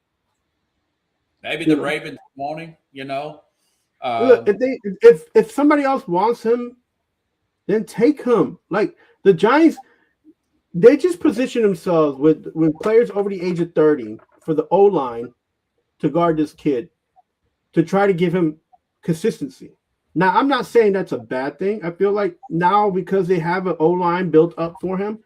Maybe the Ravens wanting, Look, if somebody else wants him, then take him. Like the Giants, they just position themselves with players over the age of 30 for the O-line to guard this kid, to try to give him consistency. Now, I'm not saying that's a bad thing. I feel like now, because they have an O-line built up for him,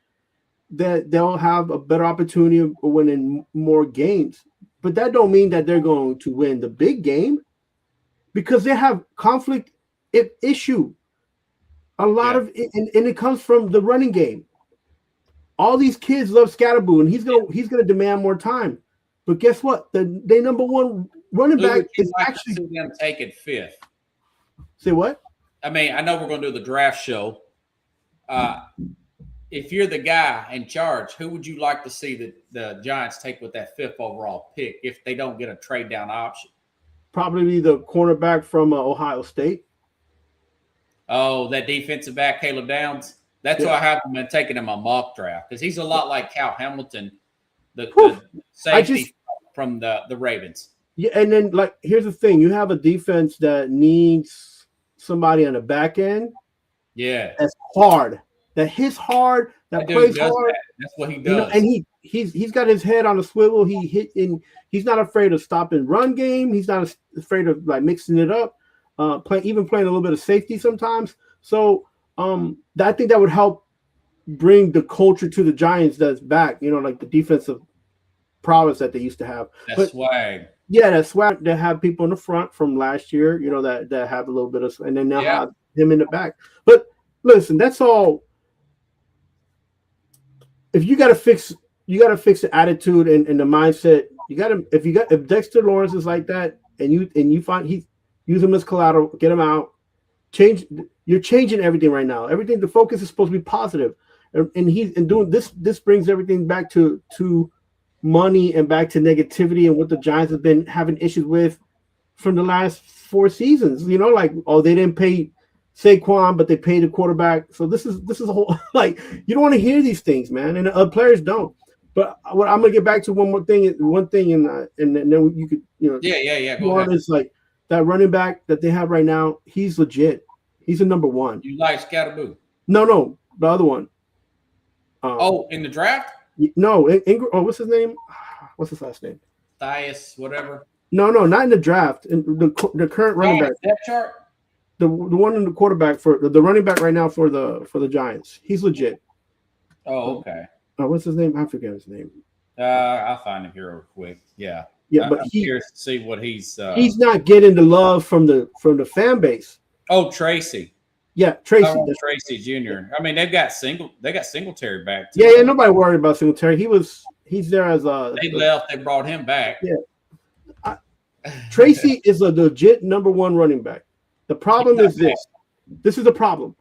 that they'll have a better opportunity of winning more games. But that don't mean that they're going to win the big game, because they have conflict issue. A lot of it, and it comes from the running game. All these kids love Scatterboo, and he's gonna demand more time. But guess what? Their number 1 running back is actually them taking 5th. Say what? I mean, I know we're going to do the draft show. If you're the guy in charge, who would you like to see the Giants take with that 5th overall pick if they don't get a trade down option? Probably the cornerback from Ohio State. Oh, that defensive back, Caleb Downs. That's why I have him and taking him a mock draft, because he's a lot like Cal Hamilton, the safety from the Ravens. Yeah, and then here's the thing: you have a defense that needs somebody on the back end. Yeah, that's hard. That hits hard. That plays hard. That's what he does. And he's got his head on a swivel. He's not afraid of stopping run game. He's not afraid of mixing it up. Playing a little bit of safety sometimes. So I think that would help bring the culture to the Giants that's back. Like the defensive prowess that they used to have. Swag. Yeah, that swag. They have people in the front from last year. That have a little bit of, and then they'll have him in the back. But listen, that's all. If you got to fix the attitude and the mindset. If Dexter Lawrence is like that, and you find use him as collateral, get him out. You're changing everything right now. Everything, the focus is supposed to be positive, and doing this. This brings everything back to money and back to negativity and what the Giants have been having issues with from the last 4 seasons. They didn't pay Saquon, but they paid the quarterback. So this is a whole you don't want to hear these things, man, and players don't. But what I'm gonna get back to one thing, and then you could Go ahead. Is that running back that they have right now. He's legit. He's a number 1. You like Scatterboo? No, the other one. In the draft? No, what's his name? What's his last name? Thias, whatever. No, not in the draft. In the current running back. Depth chart? The one in the quarterback for the running back right now for the Giants. He's legit. Oh, okay. What's his name? I forget his name. I'll find him here real quick. Yeah. Yeah, but I'm curious to see what he's not getting the love from the fan base. Oh, Tracy. Yeah, Tracy. Tracy Jr. I mean, they got Singletary back too. Yeah, nobody worried about Singletary. He's there as a. They left. They brought him back. Yeah. Tracy is a legit number 1 running back. The problem is this. This is the problem.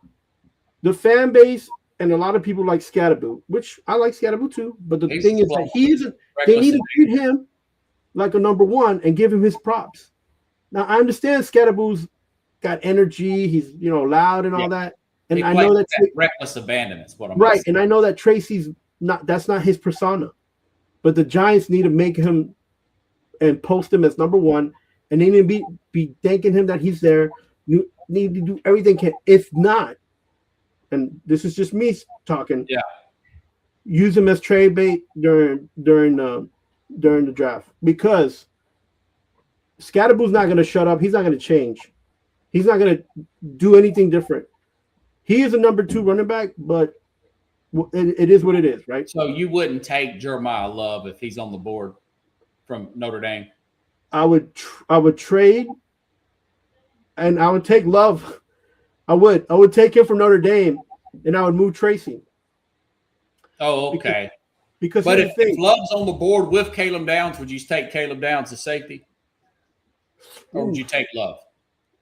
The fan base and a lot of people like Scatterboo, which I like Scatterboo too. But the thing is that he isn't. They need to treat him. like a number one and give him his props. Now I understand Scadaboo's got energy, he's loud and all that. And I know that reckless abandonment is what I'm right, and I know that Tracy's that's not his persona. But the Giants need to make him and post him as number one, and they need to be thanking him that he's there. You need to do everything can. If not, and this is just me talking, use him as trade bait during the draft, because Scadaboo's not going to shut up. He's not going to change. He's not going to do anything different. He is a number 2 running back, but it is what it is, right? So you wouldn't take Jeremiah Love if he's on the board from Notre Dame? I would trade, and I would take Love. I would take him from Notre Dame, and I would move Tracy. Oh, okay. Because but if Love's on the board with Caleb Downs, would you take Caleb Downs as safety, or would you take Love?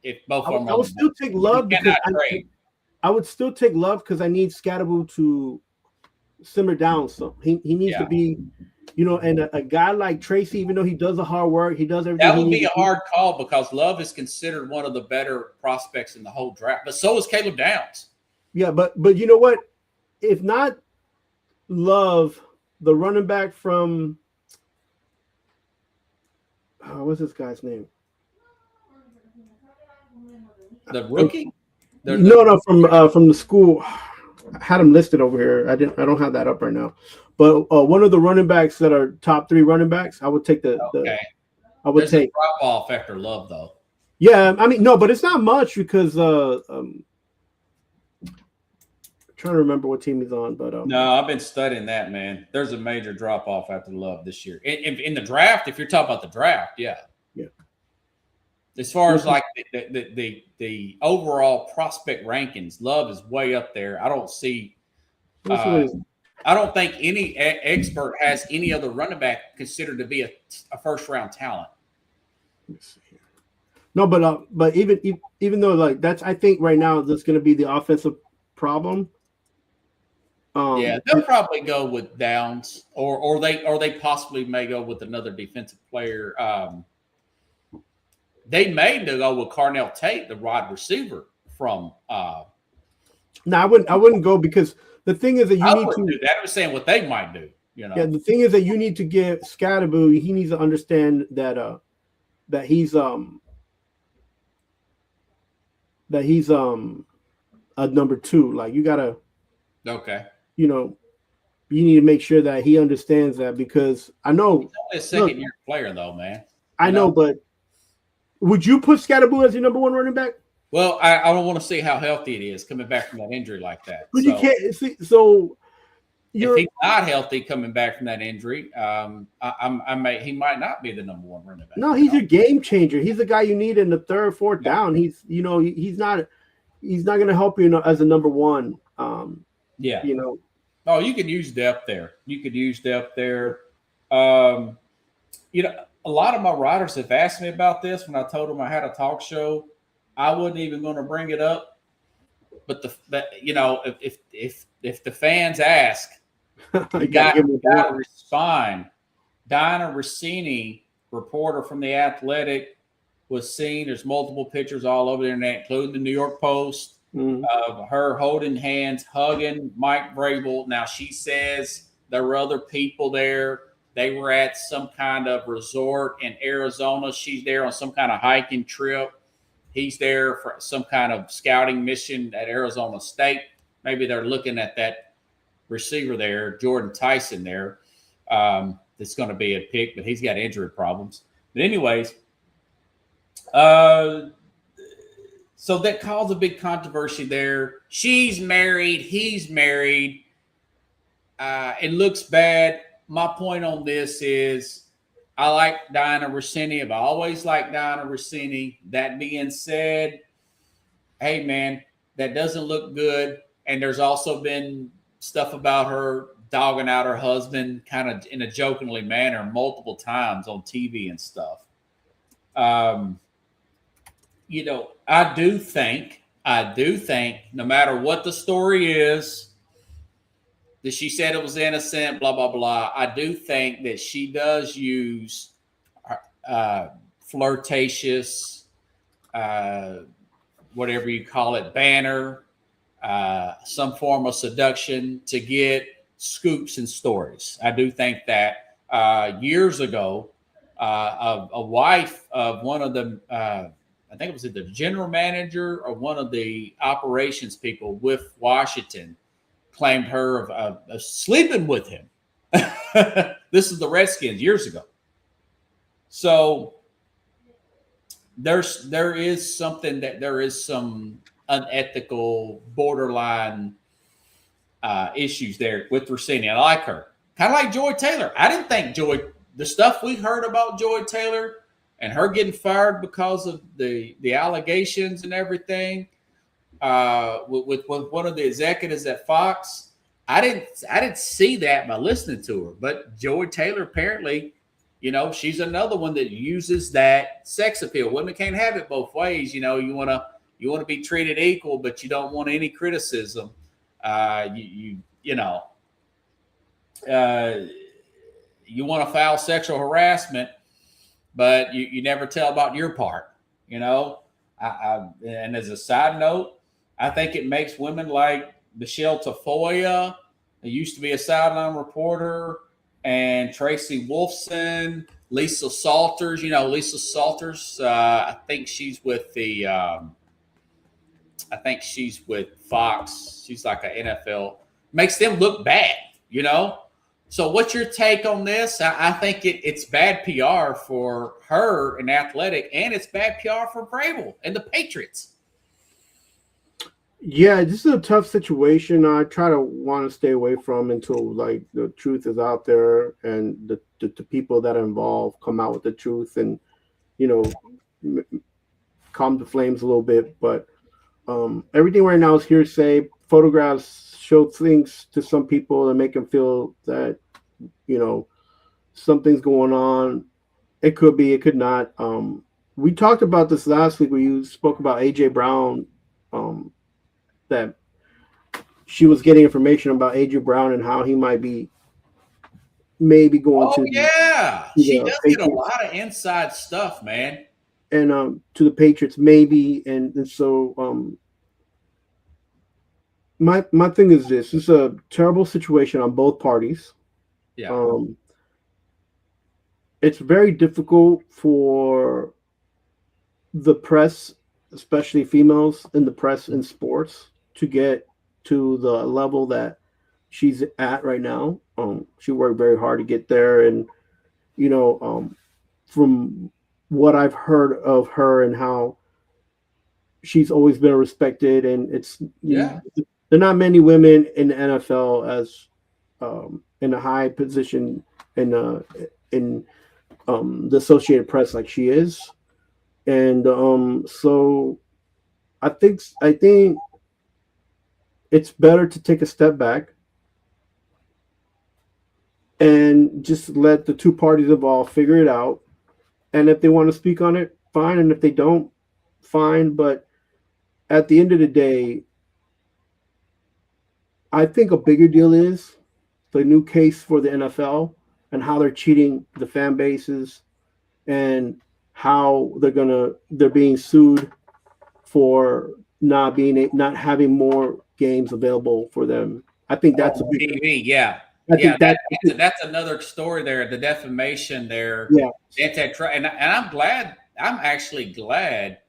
If both of them, I would still take Love because I would still take Love because I need Scadaboo to simmer down. So he needs to be, and a guy like Tracy, even though he does the hard work, he does everything. That would be a hard call because Love is considered one of the better prospects in the whole draft, but so is Caleb Downs. Yeah, but you know what? If not Love, the running back from what's this guy's name? The rookie? No, from the school. I had him listed over here. I don't have that up right now. But one of the running backs that are top 3 running backs, I would take I would There's take a drop off after Love though. Yeah, I mean no, but it's not much because I'm trying to remember what team he's on, but no, I've been studying that, man. There's a major drop off after Love this year. In the draft, if you're talking about the draft, yeah. As far as like the overall prospect rankings, Love is way up there. I don't see. I don't think any expert has any other running back considered to be a first round talent. No, but even though like that's, I think right now that's going to be the offensive problem. They'll probably go with Downs, or they possibly may go with another defensive player. They may go with Carnell Tate, the wide receiver from. No, I wouldn't go because the thing is that you need to do that. I was saying what they might do. Yeah, the thing is that you need to give Scadaboo. He needs to understand that he's a number 2. Like you gotta. Okay. You need to make sure that he understands that, because I know he's only a second-year player, though, man. I know, but would you put Scadaboo as your number 1 running back? Well, I don't want to see how healthy it is coming back from that injury like that. But you can't see. So if he's not healthy coming back from that injury, he might not be the number 1 running back. No, he's your game changer. He's the guy you need in the 3rd, 4th down. He's he's not going to help you as a number 1. Oh, you could use depth there. A lot of my writers have asked me about this when I told them I had a talk show. I wasn't even going to bring it up, but if the fans ask, you got to respond. Diana Rossini, reporter from The Athletic, was seen. There's multiple pictures all over the internet, including the New York Post, of her holding hands, hugging Mike Vrabel. Now, she says there were other people there. They were at some kind of resort in Arizona. She's there on some kind of hiking trip. He's there for some kind of scouting mission at Arizona State. Maybe they're looking at that receiver there, Jordan Tyson there. That's going to be a pick, but he's got injury problems. But anyways, so that caused a big controversy there. She's married. He's married. It looks bad. My point on this is I like Diana Rossini. I've always liked Diana Rossini. That being said, hey, man, that doesn't look good. And there's also been stuff about her dogging out her husband kind of in a jokingly manner multiple times on TV and stuff. I do think no matter what the story is, that she said it was innocent, blah, blah, blah. I do think that she does use flirtatious, whatever you call it, banner, some form of seduction to get scoops and stories. I do think that years ago, a wife of one of the, I think it was the general manager or one of the operations people with Washington, claimed her of sleeping with him. This is the Redskins years ago. So there is something that there is some unethical, borderline issues there with Rossini. I like her, kind of like Joy Taylor. I didn't think the stuff we heard about Joy Taylor and her getting fired because of the allegations and everything with one of the executives at Fox. I didn't see that by listening to her, but Joy Taylor apparently, she's another one that uses that sex appeal. Women can't have it both ways. You want to be treated equal, but you don't want any criticism. You want to file sexual harassment, but you never tell about your part. And as a side note, I think it makes women like Michelle Tafoya, who used to be a sideline reporter, and Tracy Wolfson, Lisa Salters. Lisa Salters. I think she's with Fox. She's like an NFL. Makes them look bad. So what's your take on this? I think it's bad PR for her and Athletic, and it's bad PR for Vrabel and the Patriots. Yeah, this is a tough situation. I try to want to stay away from until the truth is out there and the people that are involved come out with the truth and calm the flames a little bit. But everything right now is hearsay. Photographs show things to some people and make them feel that something's going on. It could be, it could not. We talked about this last week where you spoke about AJ Brown. That she was getting information about AJ Brown and how he might be maybe going to. Yeah, she does get a lot of inside stuff, man. And to the Patriots, maybe, and so my thing is this: it's a terrible situation on both parties. Yeah, it's very difficult for the press, especially females in the press in sports, to get to the level that she's at right now. She worked very hard to get there, and from what I've heard of her and how she's always been respected, and there are not many women in the NFL as in a high position in the Associated Press like she is, and so I think it's better to take a step back and just let the two parties involved figure it out. And if they want to speak on it, fine. And if they don't, fine. But at the end of the day, I think a bigger deal is the new case for the NFL and how they're cheating the fan bases and how they're being sued for not having more games available for them. I think that's a big TV. Yeah. That's another story there. The defamation there. Yeah. And I'm actually glad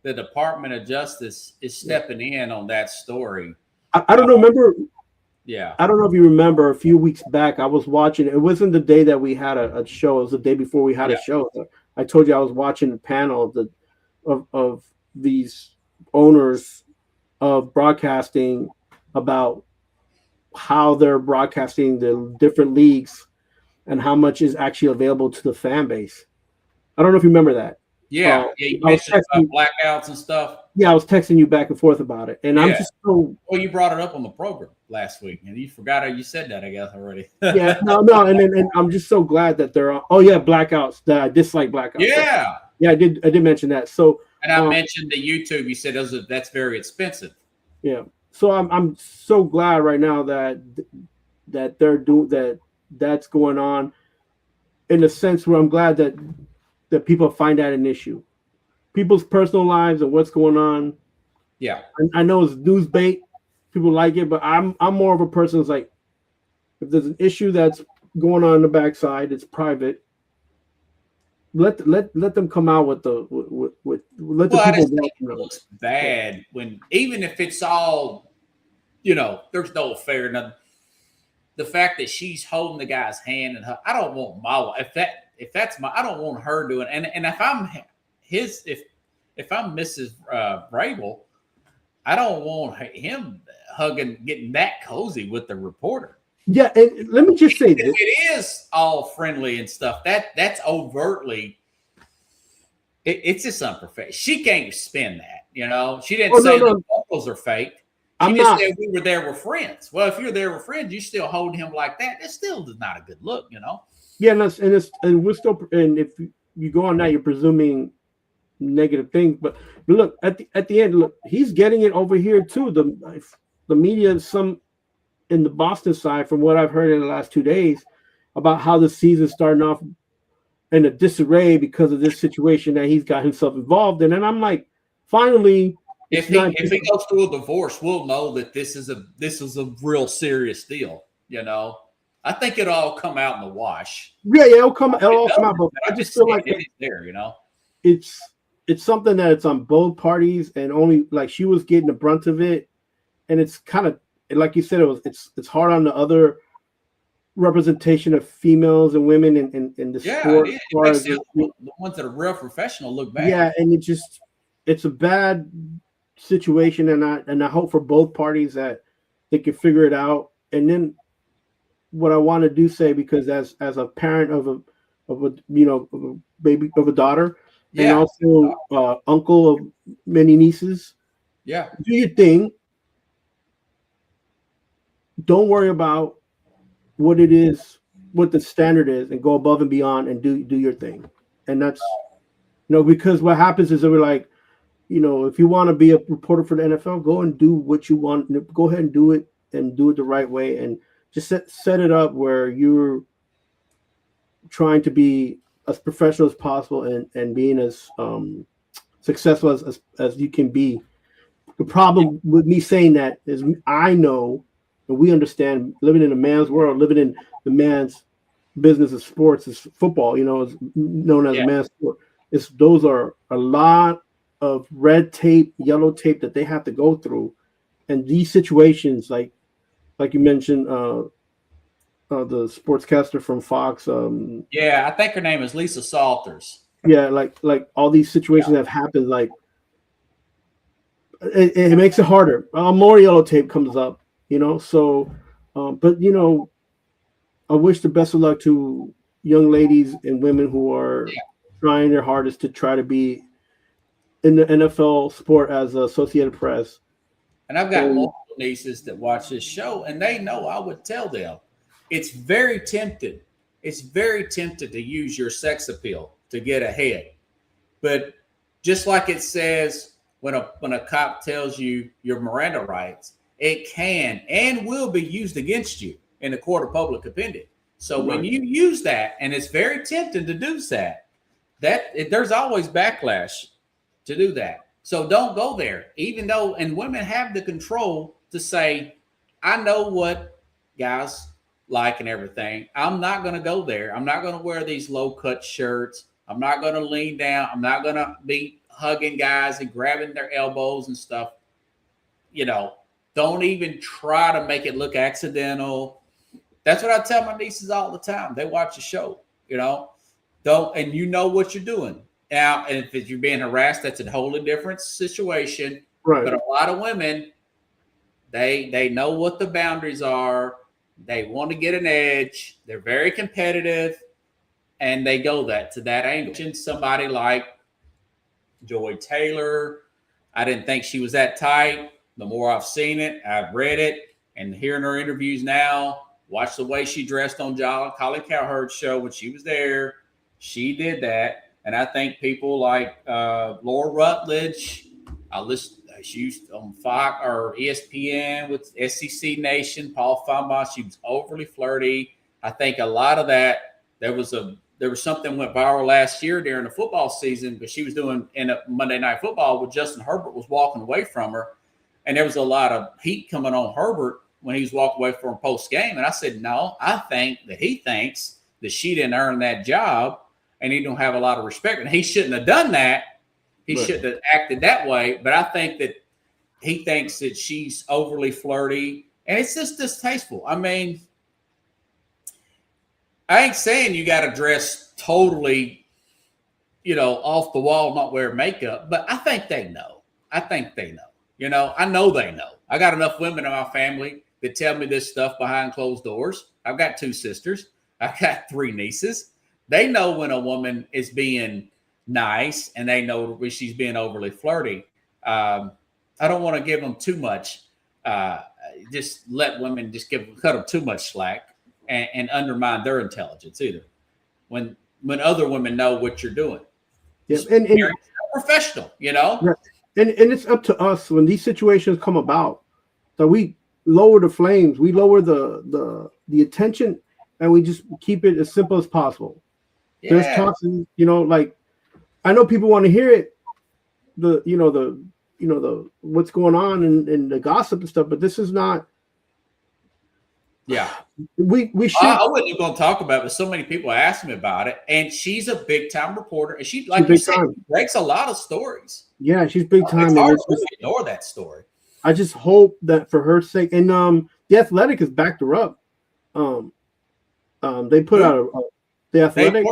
the Department of Justice is stepping in on that story. I don't know. Remember? Yeah. I don't know if you remember a few weeks back, I was watching. It wasn't the day that we had a show. It was the day before we had a show. I told you I was watching a panel of these owners of broadcasting about how they're broadcasting the different leagues and how much is actually available to the fan base. I don't know if you remember that. Yeah, you mentioned about blackouts and stuff. Yeah, I was texting you back and forth about it, and I'm just so. Well, you brought it up on the program last week, and you forgot how you said that, I guess, already. No, and I'm just so glad that there are. Oh yeah, blackouts. That I dislike blackouts. Yeah, I did mention that. So, and I mentioned the YouTube. You said that's very expensive. Yeah, so I'm so glad right now that they're doing that. That's going on, in a sense where I'm glad that that people find that an issue. People's personal lives and what's going on. Yeah. I know it's news bait. People like it, but I'm more of a person who's like, if there's an issue that's going on in the backside, it's private. Let them come out with the let the people know. It looks bad when even if it's all, there's no affair, nothing. The fact that she's holding the guy's hand and I don't want my I don't want her doing and if I'm if I'm Mrs. Vrabel, I don't want him getting that cozy with the reporter. Yeah, and let me just say this: it is all friendly and stuff. That's overtly. It's just unprofessional. She can't spin that. She didn't say the vocals are fake. She said we were there with friends. Well, if you're there with friends, you still hold him like that. It still is not a good look, Yeah, and we're still, and if you go on that, you're presuming negative things. But look at the end, look, he's getting it over here too. The media, some in the Boston side, from what I've heard in the last 2 days, about how the season's starting off in a disarray because of this situation that he's got himself involved in. And I'm like, finally. If he goes through a divorce, we'll know that this is a real serious deal. I think it'll all come out in the wash. Yeah, it'll all come out. But I just feel like it's there. It's something that it's on both parties, and only like she was getting the brunt of it, and it's kind of like you said, it's hard on the other representation of females and women in the sport. It makes the ones that are real professional look bad. Yeah, and it's a bad situation, and I hope for both parties that they can figure it out. And then what I want to say, because as a parent of a baby of a daughter, and also uncle of many nieces, do your thing. Don't worry about what it is, what the standard is, and go above and beyond and do your thing. And that's because what happens is that we're like, if you want to be a reporter for the NFL, go and do what you want. Go ahead and do it the right way, and just set it up where you're trying to be as professional as possible and being as successful as you can be. The problem with me saying that is I know and we understand living in a man's world, living in the man's business of sports is football, is known as a man's sport. Those are a lot of red tape, yellow tape that they have to go through. And these situations, like you mentioned, the sportscaster from Fox. I think her name is Lisa Salters. Yeah, like all these situations have happened. Like it makes it harder. More yellow tape comes up, So, but I wish the best of luck to young ladies and women who are trying their hardest to try to be in the NFL sport as Associated Press. And I've got multiple nieces that watch this show, and they know I would tell them it's very tempted. It's very tempted to use your sex appeal to get ahead. But just like it says when a cop tells you your Miranda rights, it can and will be used against you in the court of public opinion. So when you use that, and it's very tempting to do that, there's always backlash to do that. So don't go there, even though, and women have the control to say, I know what guys like and everything. I'm not going to go there. I'm not going to wear these low cut shirts. I'm not going to lean down. I'm not going to be hugging guys and grabbing their elbows and stuff. Don't even try to make it look accidental. That's what I tell my nieces all the time. They watch the show, don't, and you know what you're doing. Now, and if you're being harassed, that's a wholly different situation. Right. But a lot of women, they know what the boundaries are. They want to get an edge. They're very competitive, and they go to that angle. Somebody like Joy Taylor, I didn't think she was that tight. The more I've seen it, I've read it, and hearing her interviews now, watch the way she dressed on Colin Cowherd's show when she was there. She did that. And I think people like Laura Rutledge, she used on Fox or ESPN with SEC Nation, Paul Feinbaum, she was overly flirty. I think a lot of that, there was a there was something went viral last year during the football season, but she was doing in a Monday Night Football with Justin Herbert was walking away from her, and there was a lot of heat coming on Herbert when he was walking away from post game. And I said, no, I think that he thinks that she didn't earn that job, and he don't have a lot of respect, and he shouldn't have done that. He shouldn't have acted that way. But I think that he thinks that she's overly flirty, and it's just distasteful. I mean, I ain't saying you got to dress totally, off the wall, not wear makeup, but I think they know. I think they know. I know they know. I got enough women in my family that tell me this stuff behind closed doors. I've got 2 sisters. I've got 3 nieces. They know when a woman is being nice, and they know when she's being overly flirty. I don't want to give them too much. Just let women cut them too much slack. And undermine their intelligence either. When other women know what you're doing, and professional, and it's up to us when these situations come about that we lower the flames, we lower the attention, and we just keep it as simple as possible. Yeah. There's talks, like I know people want to hear it, the what's going on and the gossip and stuff, but this is not. Yeah, we should. I wasn't even going to talk about it, but so many people asked me about it, and she's a big time reporter, and she, like you said, breaks a lot of stories. Yeah, she's big time. It's hard to ignore that story. I just hope that for her sake, and The Athletic has backed her up. They put out The Athletic.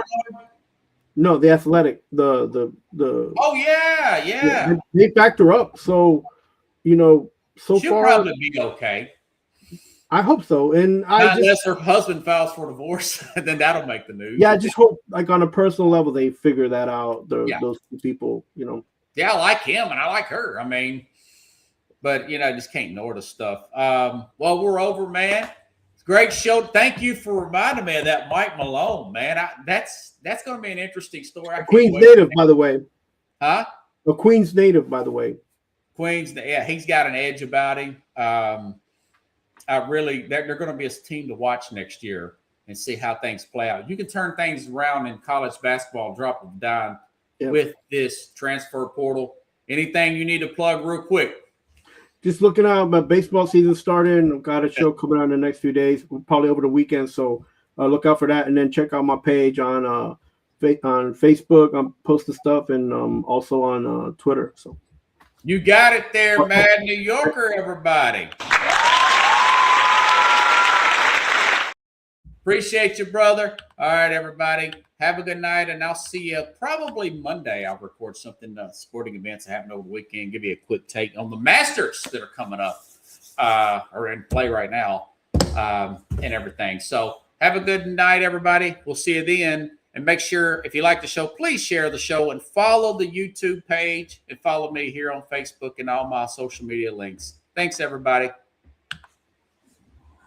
No, The Athletic. The. Oh yeah. They backed her up, so so she'll far probably be okay. I hope so, and unless her husband files for divorce, then that'll make the news. Yeah, I just hope, like on a personal level, they figure that out. Those 2 people, Yeah, I like him and I like her. I mean, but just can't ignore the stuff. Well, we're over, man. It's a great show. Thank you for reminding me of that Mike Malone, man. That's going to be an interesting story. Queens native, by the way. Huh? A Queens native, by the way. Queens, yeah, he's got an edge about him. They're going to be a team to watch next year and see how things play out. You can turn things around in college basketball, drop of a dime with this transfer portal. Anything you need to plug real quick? Just looking out, my baseball season started, and I've got a show coming out in the next few days, probably over the weekend. So look out for that, and then check out my page on Facebook. I'm posting stuff, and also on Twitter. So you got it there, Mad New Yorker, everybody. Appreciate you, brother. All right, everybody. Have a good night, and I'll see you probably Monday. I'll record something, sporting events that happened over the weekend, give you a quick take on the Masters that are coming up or in play right now and everything. So have a good night, everybody. We'll see you then. And make sure, if you like the show, please share the show and follow the YouTube page and follow me here on Facebook and all my social media links. Thanks, everybody.